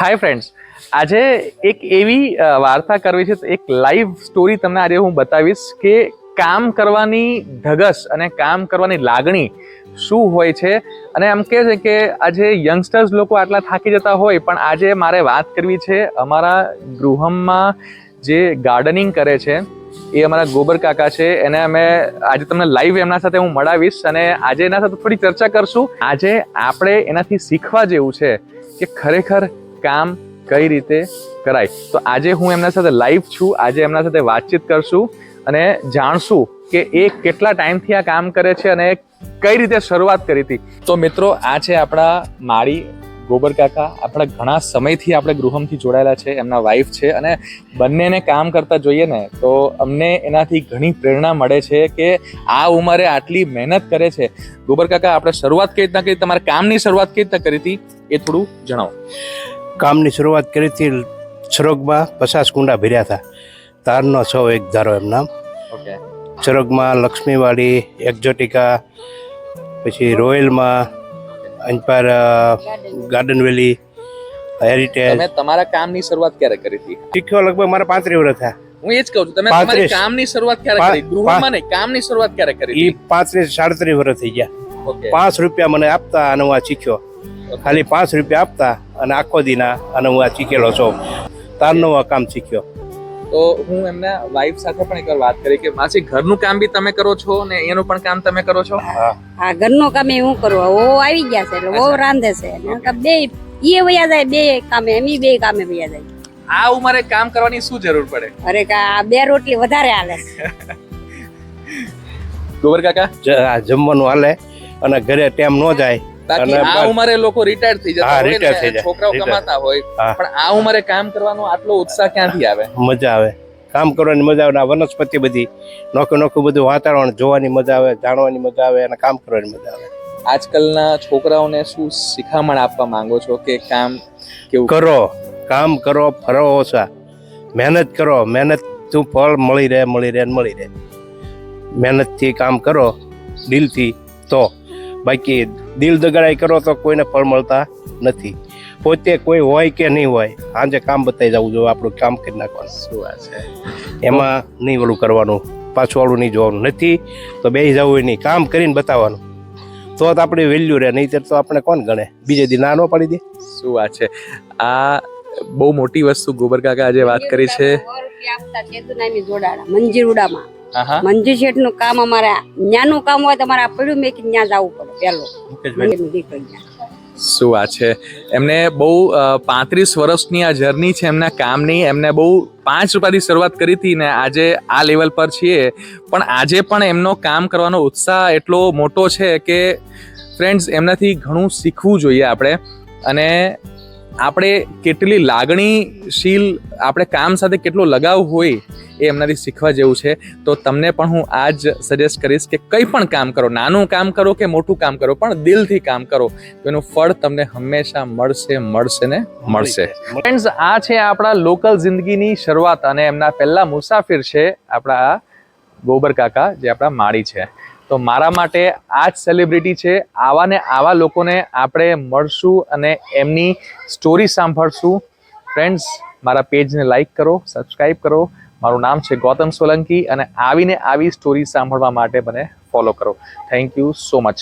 Hi friends, આજે એક એવી વાર્તા કરવી છે, એક લાઈવ સ્ટોરી તમને આજે હું બતાવીશ કે કામ કરવાની ધગસ અને કામ કરવાની લાગણી શું હોય છે. અને એમ કહે છે કે આજે યંગસ્ટર્સ લોકો આટલા થાકી જતા હોય, પણ આજે મારે વાત કરવી છે અમારા ગૃહમાં જે ગાર્ડનિંગ કરે છે એ અમારા ગોબર કાકા છે. એને અમે આજે તમને લાઈવ એમના સાથે હું મળાવીશ અને આજે એના સાથે થોડી ચર્ચા કરશું. આજે આપણે એનાથી શીખવા જેવું છે કે ખરેખર કામ કઈ રીતે કરાય. તો આજે હું એમના સાથે લાઈવ છું, આજે એમના સાથે વાતચીત કરશું અને જાણશું કે એ કેટલા ટાઈમથી આ કામ કરે છે અને કઈ રીતે શરૂઆત કરી હતી. તો મિત્રો, આ છે આપણા માળી ગોબર કાકા. આપણા ઘણા સમયથી આપણે ગૃહમથી જોડાયેલા છે, એમના વાઈફ છે અને બંનેને કામ કરતા જોઈએ ને તો અમને એનાથી ઘણી પ્રેરણા મળે છે કે આ ઉંમરે આટલી મહેનત કરે છે. ગોબર કાકા, આપણે શરૂઆત કઈ રીતના કરી, તમારા કામની શરૂઆત કઈ રીતના કરી હતી એ થોડું જણાવો. કામની શરૂઆત કરી હતી સરોગમાં 50 કુંડા ભર્યા હતા. તારનો 100 એક ધારો એમ નામ. ઓકે. સરોગમાં લક્ષ્મીવાડી, એક્ઝોટિકા, પછી રોયલમાં, અંજપાર ગાર્ડન વેલી, હેરિટેજ. તમે તમારા કામની શરૂઆત ક્યારે કરી હતી? શીખ્યો લગભગ મારા 35 વર્ષ થયા. હું એ જ કહું છું, તમે તમારી કામની શરૂઆત ક્યારે કરી? ગૃહમાં નહીં, કામની શરૂઆત ક્યારે કરી? એ 35-37 વર્ષ થઈ ગયા. ઓકે. 5 રૂપિયા મને આપતા અને હું આ શીખ્યો. ખાલી 5 રૂપિયા આપતા અને આખો દીના અને હું આ શીખેલો છું. તારનો આ કામ શીખ્યો. તો હું એમના વાઈફ સાથે પણ એકવાર વાત કરી કે માસી, ઘરનું કામ બી તમે કરો છો ને એનું પણ કામ તમે કરો છો? હા, ઘરનું કામ હું કરું. ઓ આવી ગયા છે એટલે ઓ રાંધે છે. બે એ વયા જાય, બે કામે એમ બે કામે વયા જાય. આ ઉંમરે કામ કરવાની શું જરૂર પડે? અરે કા 2 રોટલી વધારે હાલે. ગોબર કાકા, જમવાનું હાલે અને ઘરે ટાઈમ ન જાય. બાકી આ ઉંમરે લોકો રિટાયર થઈ જતા હોય ને, છોકરાઓ કમાતા હોય, પણ આ ઉંમરે કામ કરવાનો આટલો ઉત્સાહ ક્યાંથી આવે? મજા આવે, કામ કરવાની મજા આવે. વનસ્પતિ બધી નોખું બધું વાતાવરણ જોવાની મજા આવે, જાણવાની મજા આવે અને કામ કરવાની મજા આવે. આજકાલના છોકરાઓને શું શિખામણ આપવા માંગો છો કે કામ કેવું કરો? કામ કરો, ફરો ઓછા, મહેનત કરો. મહેનત તું ફળ મળી રહે. મહેનતથી કામ કરો દિલથી, તો બાકી દિલ દગાડાઈ કરો તો કોઈને ફળ મળતા નથી. પોતે કોઈ હોય કે નહીં હોય, આજે કામ બતાવી જવું જોઈએ, આપણું કામ કરી નાખવાનું. શું વાત છે? એમાં નહીં ઓલું કરવાનું, પાછું વાળું નહીં જોવાનું. નથી તો બેસી જવું હોય નહીં, કામ કરીને બતાવવાનું, તો આપણી વેલ્યુ રહે. નહીં તો આપણે કોણ ગણે, બીજે દી ના ન પાડી દે. શું વાત છે! આ બહુ મોટી વસ્તુ ગોબર કાકા આજે વાત કરી છે. મંજીરુડામાં મંજી શેઠ નું કામ અમારે ન્યાનું કામ હોય, તમારે પડ્યું મેં કે ન્યા જવું પડે. પેલું શું વાત છે! એમને બહુ 35 વર્ષની આ જર્ની છે એમના કામની. એમને બહુ 5 રૂપિયાથી શરૂઆત કરી હતી ને આજે આ લેવલ પર છીએ. પણ આજે પણ એમનો કામ કરવાનો ઉત્સાહ એટલો મોટો છે કે ફ્રેન્ડ્સ, એમનાથી ઘણું શીખવું જોઈએ આપણે. અને આપણે કેટલી લાગણીશીલ, આપણે કામ સાથે કેટલો લગાવ હોય એ એમનાથી શીખવા જેવું છે. તો તમને પણ હું આ જ સજેસ્ટ કરીશ કે કંઈ પણ કામ કરો, નાનું કામ કરો કે મોટું કામ કરો, પણ દિલથી કામ કરો તો એનું ફળ તમને હંમેશા મળશે ને મળશે. ફ્રેન્ડ્સ, આ છે આપણા લોકલ જિંદગીની શરૂઆત અને એમના પહેલા મુસાફિર છે આપણા ગોબર કાકા, જે આપણા માળી છે. તો મારા માટે આ જ સેલિબ્રિટી છે. આવા ને આવા લોકોને આપણે મળશું અને એમની સ્ટોરી સાંભળશું. ફ્રેન્ડ્સ, મારા પેજને લાઈક કરો, સબસ્ક્રાઈબ કરો. મારું નામ છે ગૌતમ સોલંકી અને આવીને આવી સ્ટોરી સાંભળવા માટે મને ફોલો કરો. Thank you so much.